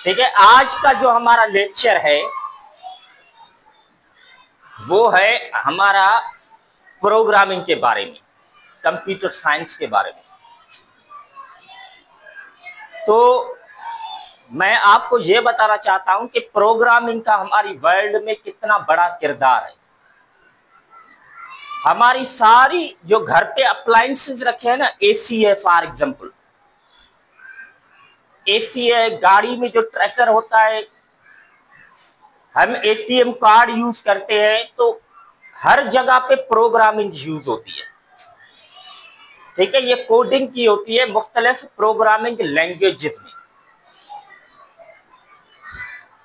ठीक है, आज का जो हमारा लेक्चर है वो है हमारा प्रोग्रामिंग के बारे में, कंप्यूटर साइंस के बारे में। तो मैं आपको ये बताना चाहता हूं कि प्रोग्रामिंग का हमारी वर्ल्ड में कितना बड़ा किरदार है। हमारी सारी जो घर पे अप्लायंसेस रखे हैं ना, एसी है फॉर एग्जांपल, एसी है, गाड़ी में जो ट्रैकर होता है, हम एटीएम कार्ड यूज करते हैं, तो हर जगह पे प्रोग्रामिंग यूज होती है। ठीक है, ये कोडिंग की होती है मुख्तलिफ प्रोग्रामिंग लैंग्वेजेस में।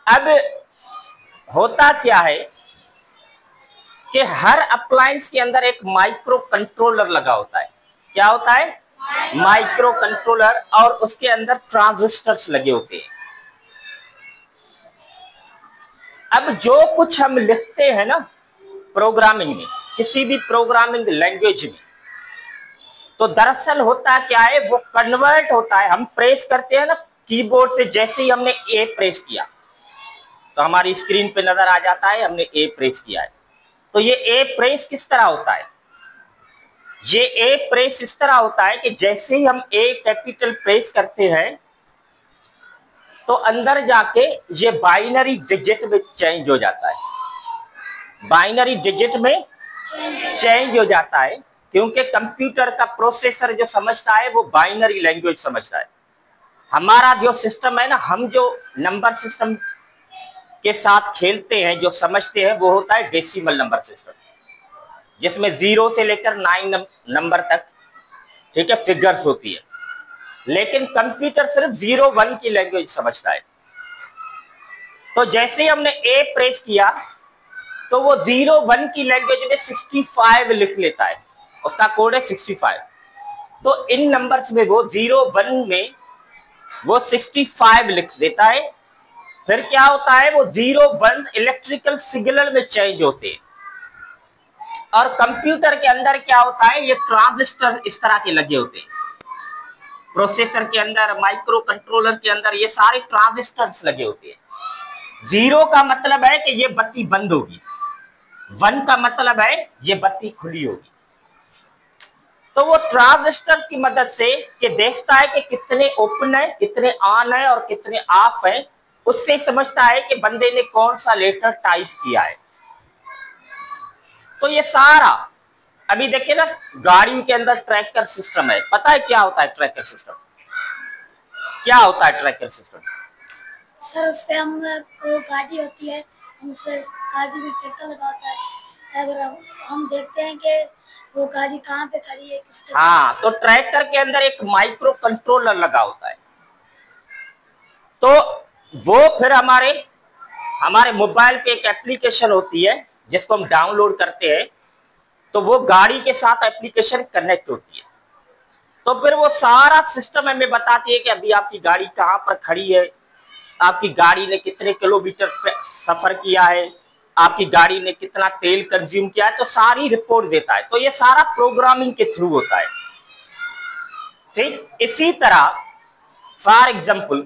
अब होता क्या है कि हर अप्लायंस के अंदर एक माइक्रो कंट्रोलर लगा होता है। क्या होता है? माइक्रो कंट्रोलर, और उसके अंदर ट्रांजिस्टर्स लगे होते हैं। अब जो कुछ हम लिखते हैं ना प्रोग्रामिंग में, किसी भी प्रोग्रामिंग लैंग्वेज में, तो दरअसल होता क्या है, वो कन्वर्ट होता है। हम प्रेस करते हैं ना कीबोर्ड से, जैसे ही हमने ए प्रेस किया तो हमारी स्क्रीन पे नजर आ जाता है हमने ए प्रेस किया है। तो ये ए प्रेस किस तरह होता है? ये ए प्रेस इस तरह होता है कि जैसे ही हम ए कैपिटल प्रेस करते हैं तो अंदर जाके ये बाइनरी डिजिट में चेंज हो जाता है। बाइनरी डिजिट में चेंज हो जाता है क्योंकि कंप्यूटर का प्रोसेसर जो समझता है वो बाइनरी लैंग्वेज समझता है। हमारा जो सिस्टम है ना, हम जो नंबर सिस्टम के साथ खेलते हैं, जो समझते हैं, वो होता है डेसिमल नंबर सिस्टम, जिसमें 0 से लेकर 9 नंबर तक, ठीक है, फिगर्स होती है। लेकिन कंप्यूटर सिर्फ 0 1 की लैंग्वेज समझता है। तो जैसे ही हमने ए प्रेस किया तो वो 0 1 की लैंग्वेज में 65 लिख लेता है, उसका कोड है 65। तो इन नंबर्स में वो 0 1 में वो 65 लिख देता है। फिर क्या होता है, वो 0 1 इलेक्ट्रिकल सिग्नल में चेंज होते हैं। और कंप्यूटर के अंदर क्या होता है, ये ट्रांजिस्टर इस तरह के लगे होते हैं। प्रोसेसर के अंदर, माइक्रो कंट्रोलर के अंदर ये सारे ट्रांजिस्टर्स लगे होते हैं। 0 का मतलब है कि ये बत्ती बंद होगी, 1 का मतलब है ये बत्ती खुली होगी। तो वो ट्रांजिस्टर की मदद से कि देखता है कि कितने ओपन है, कितने ऑन है और कितने ऑफ है, उससे समझता है कि बंदे ने कौन सा लेटर टाइप किया है। तो ये सारा, अभी देखिए ना, गाड़ी के अंदर ट्रैकर सिस्टम है। पता है क्या होता है ट्रैकर सिस्टम? क्या होता है ट्रैकर सिस्टम? सर, उस पे हम को गाड़ी होती है, हम उस पे गाड़ी में ट्रैकर लगा होता है। अगर हम देखते हैं कि वो गाड़ी कहाँ पे खड़ी है, किस तरह। हाँ, तो ट्रैकर के अंदर एक माइक्रो कंट्रोलर लगा होता है। तो वो फिर हमारे मोबाइल पे एक एप्लीकेशन होती है जिसको हम डाउनलोड करते हैं, तो वो गाड़ी के साथ एप्लीकेशन कनेक्ट होती है। तो फिर वो सारा सिस्टम हमें बताती है कि अभी आपकी गाड़ी कहाँ पर खड़ी है, आपकी गाड़ी ने कितने किलोमीटर सफर किया है, आपकी गाड़ी ने कितना तेल कंज्यूम किया है, तो सारी रिपोर्ट देता है। तो ये सारा प्रोग्रामिंग के थ्रू होता है। ठीक इसी तरह फॉर एग्जांपल,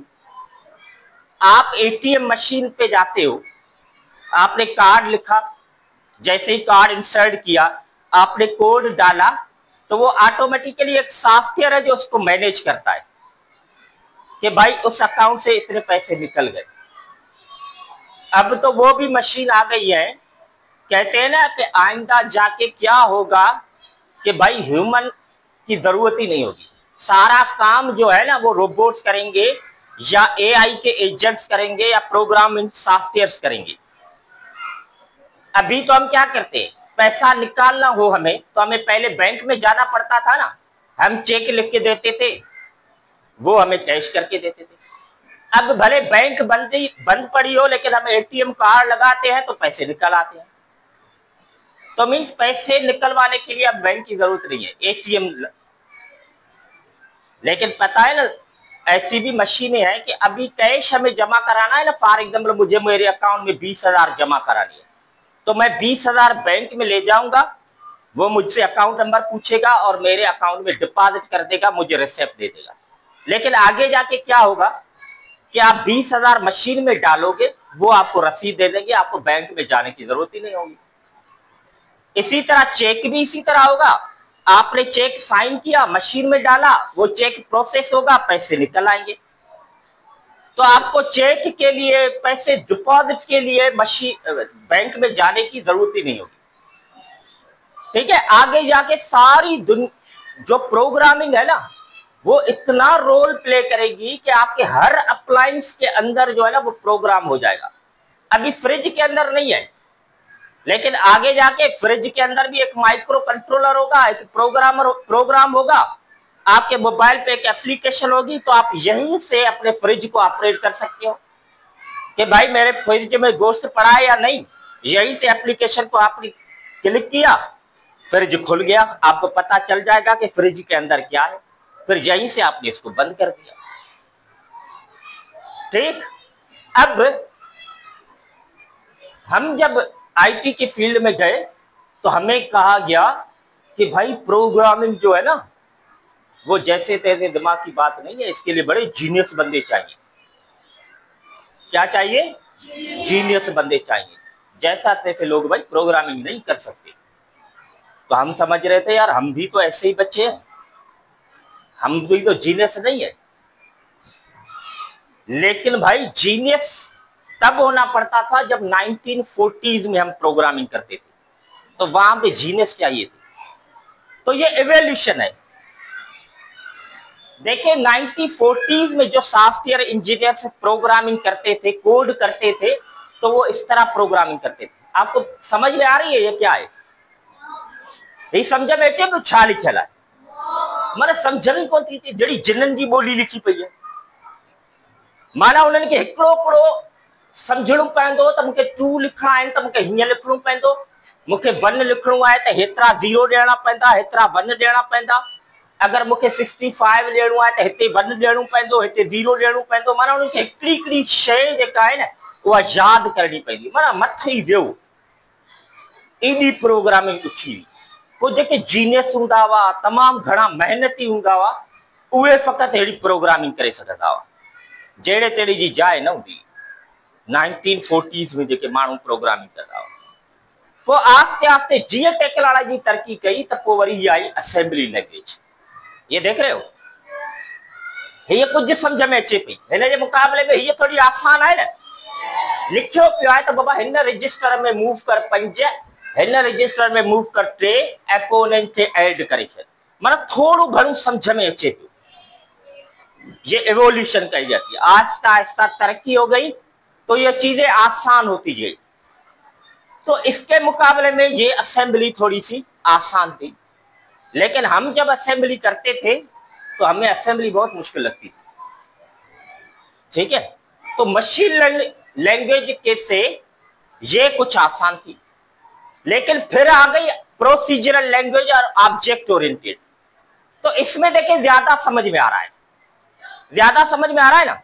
आप एटीएम मशीन पे जाते हो, आपने कार्ड लिखा, जैसे ही कार्ड इंसर्ट किया, आपने कोड डाला, तो वो ऑटोमेटिकली एक सॉफ्टवेयर है जो उसको मैनेज करता है कि भाई उस अकाउंट से इतने पैसे निकल गए। अब तो वो भी मशीन आ गई है, कहते हैं ना कि आइंदा जाके क्या होगा कि भाई ह्यूमन की जरूरत ही नहीं होगी। सारा काम जो है ना वो रोबोट्स करेंगे, या एआई के एजेंट्स करेंगे, या प्रोग्रामिंग सॉफ्टवेयर्स करेंगे। अभी तो हम क्या करते हैं, पैसा निकालना हो हमें तो हमें पहले बैंक में जाना पड़ता था ना, हम चेक लिख के देते थे, वो हमें कैश करके देते थे। अब भले बैंक बंद पड़ी हो, लेकिन हम एटीएम कार्ड लगाते हैं तो पैसे निकल आते हैं। तो मीन्स पैसे निकलवाने के लिए अब बैंक की जरूरत नहीं है, एटीएम। लेकिन पता है ना, ऐसी भी मशीनें हैं कि अभी कैश हमें जमा कराना है ना, फॉर एग्जाम्पल मुझे मेरे अकाउंट में 20,000 जमा करानी है, तो मैं 20,000 बैंक में ले जाऊंगा, वो मुझसे अकाउंट नंबर पूछेगा और मेरे अकाउंट में डिपॉजिट कर देगा, मुझे रिसिप्ट दे देगा। लेकिन आगे जाके क्या होगा, कि आप 20,000 मशीन में डालोगे, वो आपको रसीद दे देंगे, आपको बैंक में जाने की जरूरत ही नहीं होगी। इसी तरह चेक भी इसी तरह होगा, आपने चेक साइन किया, मशीन में डाला, वो चेक प्रोसेस होगा, पैसे निकल आएंगे। तो आपको चेक के लिए, पैसे डिपॉजिट के लिए मशीन बैंक में जाने की जरूरत ही नहीं होगी। ठीक है, आगे जाके सारी जो प्रोग्रामिंग है ना, वो इतना रोल प्ले करेगी कि आपके हर अप्लायंस के अंदर जो है ना वो प्रोग्राम हो जाएगा। अभी फ्रिज के अंदर नहीं है, लेकिन आगे जाके फ्रिज के अंदर भी एक माइक्रो कंट्रोलर होगा, एक प्रोग्राम होगा, आपके मोबाइल पे एक एप्लीकेशन होगी, तो आप यहीं से अपने फ्रिज को ऑपरेट कर सकते हो कि भाई मेरे फ्रिज में गोश्त पड़ा है या नहीं। यहीं से एप्लीकेशन को आपने क्लिक किया, फ्रिज खुल गया, आपको पता चल जाएगा कि फ्रिज के अंदर क्या है, फिर यहीं से आपने इसको बंद कर दिया। ठीक, अब हम जब आईटी की फील्ड में गए तो हमें कहा गया कि भाई प्रोग्रामिंग जो है ना वो जैसे तैसे दिमाग की बात नहीं है, इसके लिए बड़े जीनियस बंदे चाहिए। क्या चाहिए? जीनियस बंदे चाहिए, जैसा तैसे लोग भाई प्रोग्रामिंग नहीं कर सकते। तो हम समझ रहे थे यार हम भी तो ऐसे ही बच्चे हैं, हम भी तो जीनियस नहीं है। लेकिन भाई जीनियस तब होना पड़ता था जब 1940s में हम प्रोग्रामिंग करते थे, तो वहां पे जीनियस चाहिए थे। तो ये एवोल्यूशन है। देखिए 1940s में जो सॉफ्टवेयर इंजीनियर्स प्रोग्रामिंग करते थे, कोड करते थे, तो वो इस तरह प्रोग्रामिंग करते थे। आपको समझ में आ रही है ये क्या है? ये समझ में अचे तो छा लिखल है, माना समझणी कोन थी जड़ी जिन्हनि जी ॿोली लिखी पई है। माना उन्हनि खे हिकिड़ो हिकिड़ो समझणो पवंदो त मूंखे 2 लिखणा आहिनि त मूंखे हीअं लिखणो पवंदो, मूंखे 1 लिखणो आहे त हेतिरा 0 ॾियणा पवंदा, हेतिरा 1 ॾियणा पवंदा। अगर मूंखे 65 ॾियणो आहे त हिते 1 ॾियणो पवंदो, हिते 0 ॾियणो पवंदो। माना उन्हनि खे हिकिड़ी हिकिड़ी शइ जेका आहे न उहा यादि करणी पवंदी, माना मथे ई वियो। एॾी प्रोग्रामिंग ॾुखी हुई। पोइ जेके जीनियस हूंदा हुआ, तमामु घणा महिनती हूंदा हुआ, उहे फ़क़ति अहिड़ी प्रोग्रामिंग करे सघंदा हुआ, जहिड़े तहिड़े जी जाइ न हूंदी। 1940s में जेके माण्हू प्रोग्रामिंग कंदा हुआ, पोइ आस्ते आस्ते जीअं टेक्नोलॉजी तरक़ी कई त पोइ वरी आई असेंबली लैंग्वेज। ये देख रहे हो, ये कुछ समझ में अचे पई। हिन जे मुक़ाबले में ये थोड़ी आसान है ना। लिखियो पियो आहे त बाबा हिन रजिस्टर में मूव कर 5, हिन रजिस्टर में मूव कर 3 ऐं पोइ उन्हनि खे ऐड करे छॾ। माना थोड़ो घणो समझ में अचे पियो। ये एवोल्यूशन कही जाती है, आहिस्ता आहिस्ता तरक्की हो गई तो ये चीजें आसान होती गई। तो इसके मुकाबले में ये असेंबली थोड़ी सी आसान थी, लेकिन हम जब असेंबली करते थे तो हमें असेंबली बहुत मुश्किल लगती थी। ठीक है, तो मशीन लैंग्वेज के से ये कुछ आसान थी, लेकिन फिर आ गई प्रोसीजरल लैंग्वेज और ऑब्जेक्ट ओरिएंटेड। तो इसमें देखिए ज्यादा समझ में आ रहा है, ज्यादा समझ में आ रहा है ना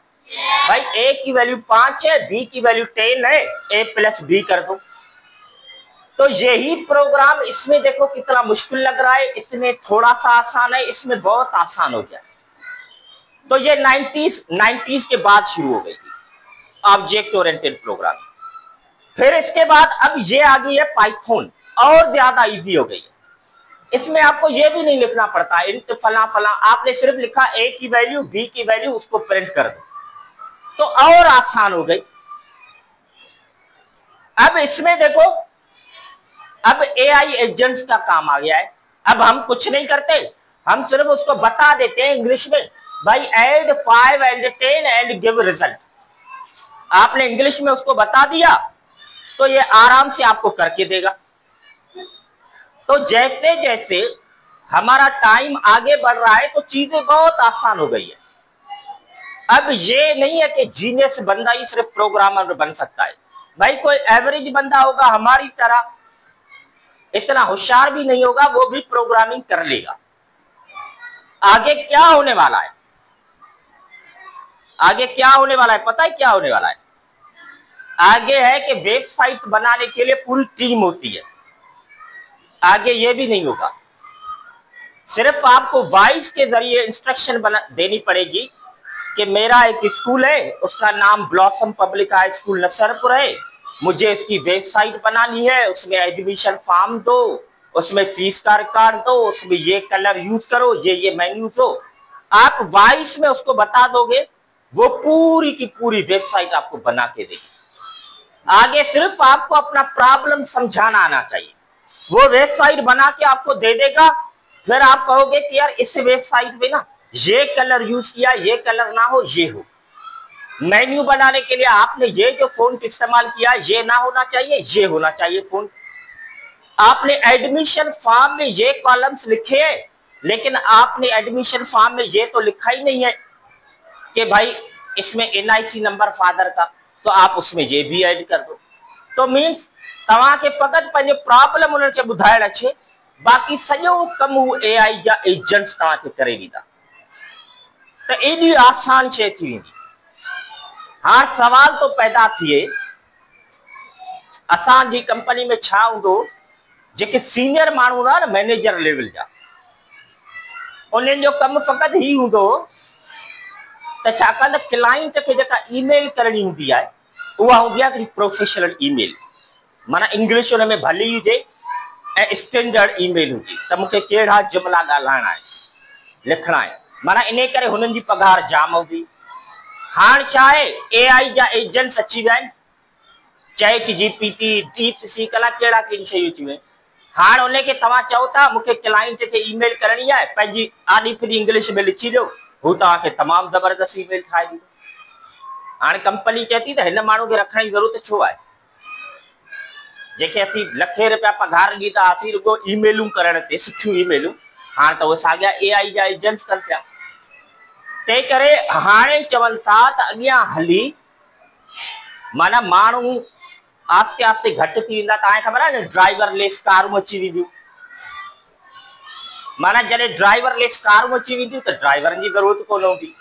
भाई। ए की वैल्यू 5 है, बी की वैल्यू 10 है, ए प्लस बी कर दो। तो यही प्रोग्राम इसमें देखो कितना मुश्किल लग रहा है, इतने थोड़ा सा आसान है, इसमें बहुत आसान हो गया। तो ये 90s के बाद शुरू हो गई थी ऑब्जेक्ट ओरिएंटेड प्रोग्राम। फिर इसके बाद अब ये आ गई है पाइथन, और ज्यादा इजी हो गई है। इसमें आपको ये भी नहीं लिखना पड़ता इंट फला फला, आपने सिर्फ लिखा ए की वैल्यू बी की वैल्यू, उसको प्रिंट कर दो, तो और आसान हो गई। अब इसमें देखो, अब एआई एजेंट्स का काम आ गया है। अब हम कुछ नहीं करते, हम सिर्फ उसको बता देते हैं इंग्लिश में, भाई add 5 and 10 and give result. आपने इंग्लिश में उसको बता दिया तो ये आराम से आपको करके देगा। तो जैसे जैसे हमारा टाइम आगे बढ़ रहा है तो चीजें बहुत आसान हो गई है। अब ये नहीं है कि जीनियस बंदा ही सिर्फ प्रोग्रामर बन सकता है, भाई कोई एवरेज बंदा होगा हमारी तरह, इतना होशियार भी नहीं होगा, वो भी प्रोग्रामिंग कर लेगा। आगे क्या होने वाला है, आगे क्या होने वाला है पता है क्या होने वाला है? आगे है कि वेबसाइट बनाने के लिए पूरी टीम होती है। आगे ये भी नहीं होगा, सिर्फ आपको वॉइस के जरिए इंस्ट्रक्शन देनी पड़ेगी कि मेरा एक स्कूल है, उसका नाम blossom public high school Nasarpur है, मुझे इसकी वेबसाइट बनानी है, उसमें एडमिशन फॉर्म दो, उसमें फीस का रिकॉर्ड दो, उसमें ये कलर यूज करो, ये मेन्यू दो। आप वॉइस में उसको बता दोगे, वो पूरी की पूरी वेबसाइट आपको बना के देगी। आगे सिर्फ आपको अपना प्रॉब्लम समझाना आना चाहिए, वो वेबसाइट बना के आपको दे देगा। फिर आप कहोगे कि यार इस वेबसाइट पे ना ये कलर यूज किया, ये कलर ना हो, ये हो। मेन्यू बनाने के लिए आपने ये जो फोन इस्तेमाल किया, ये ना होना चाहिए, ये होना चाहिए फोन। आपने एडमिशन फॉर्म में ये कॉलम्स लिखे हैं, लेकिन आपने एडमिशन फॉर्म में ये तो लिखा ही नहीं है कि भाई इसमें NIC नंबर फादर का, तो आप उसमें ये भी ऐड कर दो। तो मीन्स तव्हां के फकत पंहिंजो प्रॉब्लम उन्हनि खे ॿुधाइण अचे, बाक़ी सॼो कमु AI जा एजेंट्स तव्हांखे करे ॾींदा। त एॾी आसान शइ थी वेंदी। हाणे सवाल तो पैदा थिए, असांजी कंपनी में छा हूंदो, जेके सीनियर माण्हू हूंदा न मैनेजर लेवल जा, उन्हनि जो कमु फ़क़ति ही हूंदो त छा कंदा, क्लाइंट खे जेका ईमेल करणी हूंदी आहे उहा हूंदी आहे हिकिड़ी प्रोफेशनल ईमेल, माना इंग्लिश हुन में भली हुजे ऐं स्टैंडर्ड ईमेल हुजे त मूंखे कहिड़ा जुमिला ॻाल्हाइणा आहिनि, लिखणा आहिनि, माना इन करे हुननि जी पघार जाम हूंदी। हाणे छा आहे, AI जा एजेंट्स अची विया आहिनि, चैट GPT, DeepSeek कहिड़ा कहिड़ी शयूं अची वियूं आहिनि। हाणे उनखे तव्हां चओ था मूंखे क्लाइंट खे ईमेल करणी आहे, पंहिंजी आॾी फिरी इंग्लिश में लिखी ॾियो, हू तव्हांखे तमामु ज़बरदस्त ईमेल ठाहे ॾींदो। हाणे कंपनी चए थी त हिन माण्हू खे रखण जी ज़रूरत छो आहे, जेके असीं लखे रुपया पघार ॾींदा हुआसीं रुॻो ईमेलूं करण ते, सुठियूं ईमेलूं, हाणे त उहे साॻिया AI जा एजेंट्स कनि पिया। तंहिं करे हाणे चवनि था त अॻियां हली माना माण्हू आस्ते आस्ते घटि थी वेंदा। तव्हांखे ख़बर आहे न, ड्राइवरलेस कारूं अची वेंदियूं, माना जॾहिं ड्राइवरलेस कारूं अची वेंदियूं त ड्राइवरनि जी ज़रूरत कोन हूंदी।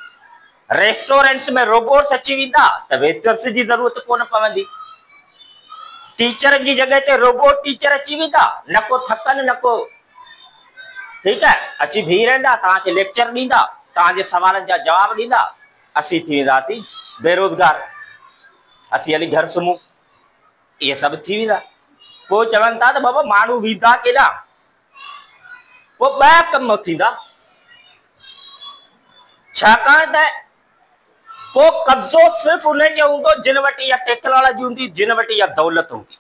रेस्टोरेंट्स में रोबोट्स अची वेंदा त वेटर्स जी ज़रूरत कोन पवंदी। टीचर जी जॻह ते रोबोट टीचर अची वेंदा, न को थकनि न को, ठीकु आहे, अची बीह रहंदा, तव्हांखे लेक्चर ॾींदा, तव्हांजे सवालनि जा जवाब ॾींदा, असीं थी वेंदासीं बेरोज़गार, असीं हली घर सुम्हूं, इहे सभु थी वेंदा। पोइ चवनि था त बाबा माण्हू वेंदा केॾां, पोइ ॿ कम थींदा, छाकाणि त पोइ कब्ज़ो सिर्फ़ु उन्हनि जो हूंदो जिन वटि इहा टेक्नोलॉजी हूंदी, जिन वटि इहा दौलत हूंदी।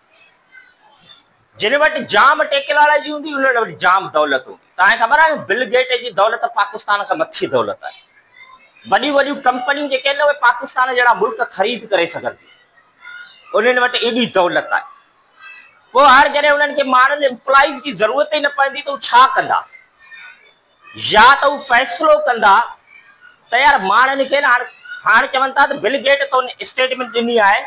जिन वटि जाम टेक्नोलॉजी हूंदी उन वटि जाम दौलत हूंदी। तव्हांखे ख़बर आहे बिल गेट जी दौलत पाकिस्तान खां मथी दौलत आहे। वॾियूं वॾियूं कंपनियूं जेके आहिनि उहे पाकिस्तान जहिड़ा मुल्क ख़रीद करे सघनि थियूं, उन्हनि वटि एॾी दौलत आहे। पोइ हाणे जॾहिं उन्हनि खे माण्हुनि एम्प्लॉइज़ जी ज़रूरत ई न पवंदी त हू छा कंदा, या त हू फ़ैसिलो कंदा त यार माण्हुनि खे न हाणे चवनि था त बिल गेट तो स्टेटमेंट ॾिनी आहे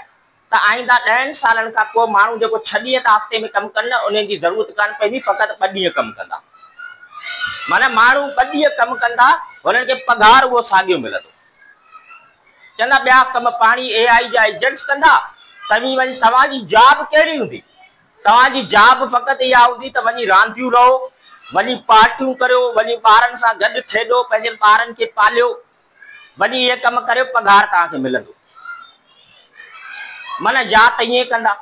त आईंदा 10 सालनि खां पोइ माण्हू जेको 6 ॾींहं त हफ़्ते में कमु कनि, उन्हनि जी ज़रूरत कान पवंदी, फ़क़ति 2 ॾींहं कमु कंदा। माना माण्हू 2 ॾींहं कमु कंदा, हुननि खे पघार उहो साॻियो मिलंदो। चवंदा ॿिया कम पाणी AI जा एजेंट्स कंदा। तव्हांजी जॉब कहिड़ी हूंदी, तव्हांजी जॉब फ़क़ति इहा हूंदी त वञी रांदियूं रहो, वञी पार्टियूं करियो, वञी ॿारनि सां गॾु खेॾो, पंहिंजे ॿारनि खे पालियो, वञी इहे कम करियो, पघार तव्हांखे मिलंदो। माना या त ईअं कंदा,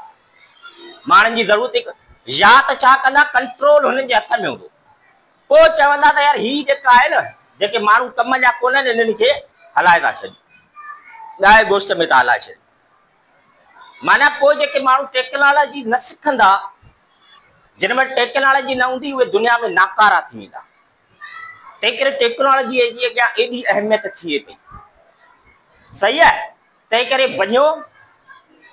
माण्हुनि जी ज़रूरत, या त छा कंदा, कंट्रोल हुननि जे हथ में हूंदो। पोइ चवंदा त यार ही जेका आहे न, जेके माण्हू कम जा कोन्हनि इन्हनि खे हलाए था छॾियूं, ॻाए गोश्त में था हलाए छॾियूं। माना पोइ जेके माण्हू टेक्नोलॉजी न सिखंदा, जिन वटि टेक्नोलॉजी न हूंदी, उहे दुनिया में नाकारा थी वेंदा। तंहिं करे टेक्नोलॉजीअ जी अॻियां एॾी अहमियत थिए पई, सही आहे। तंहिं करे वञो,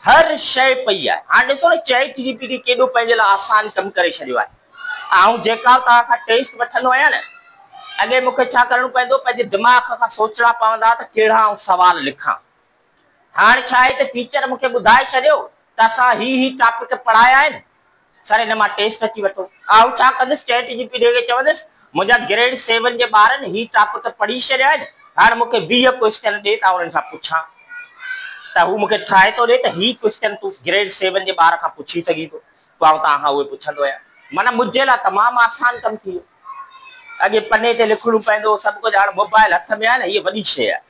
हर शइ पई आहे। हाणे ॾिसो न चैट GPT केॾो पंहिंजे लाइ आसान कमु करे छॾियो आहे। ऐं जेका तव्हां खां टेस्ट वठंदो आहियां न, अॻे मूंखे छा करणो पवंदो, पंहिंजे दिमाग़ खां सोचणा पवंदा त कहिड़ा सवाल लिखां। हाणे छा आहे त टीचर मूंखे ॿुधाए छॾियो त असां ही टॉपिक पढ़ाया आहिनि, सर हिन मां टेस्ट अची वठो। ऐं छा कंदुसि, चैट GPT खे चवंदुसि मुंहिंजा ग्रेड 7 जे ॿारनि ही टॉपिक पढ़ी छॾिया आहिनि, हाणे मूंखे 20 क्वेश्चन ॾे त उन्हनि सां पुछां, त हू मूंखे ठाहे थो ॾे त ही क्वेश्चन तूं ग्रेड 7 जे ॿार खां पुछी सघीं थो, पोइ आउं तव्हां खां उहे पुछंदो आहियां। माना मुंहिंजे लाइ तमामु आसान कमु थी वियो। अॻे पने ते लिखणो पवंदो सभु कुझु, हाणे मोबाइल हथ में आहे न, हीअ वॾी शइ आहे।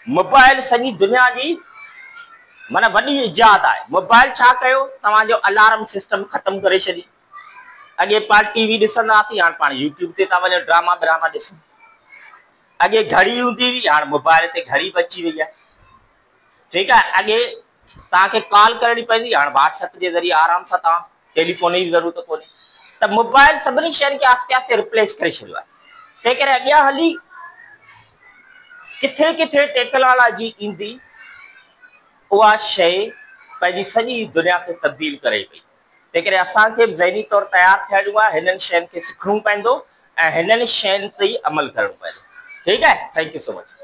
मोबाइल सॼी दुनिया जी माना वॾी इजाद आहे। मोबाइल छा कयो, तव्हांजो अलार्म सिस्टम ख़त्म करे छॾी। अॻे पाण टीवी ॾिसंदासीं, हाणे पाण यूट्यूब ते था वञूं ड्रामा ब्रामा ॾिसूं। अॻे घड़ी हूंदी हुई, हाणे मोबाइल ते घड़ी बि अची वई आहे। ठीकु आहे, अॻे तव्हांखे कॉल करणी पवंदी, हाणे व्हाट्सएप जे ज़रिए आराम सां तव्हां टेलीफोन जी ज़रूरत कोन्हे। त मोबाइल सभिनी शयुनि खे आस्ते आस्ते रिप्लेस करे छॾियो आहे। तंहिं करे अॻियां हली किथे किथे टेक्नोलॉजी ईंदी, उहा शइ पंहिंजी सॼी दुनिया खे तब्दील करे पई। तंहिं करे असांखे बि ज़हनी तौरु तयारु थियणो आहे, हिननि शयुनि खे सिखणो पवंदो ऐं हिननि शयुनि ते ई अमल करणो पवंदो। ठीकु आहे, थैंक यू सो मच।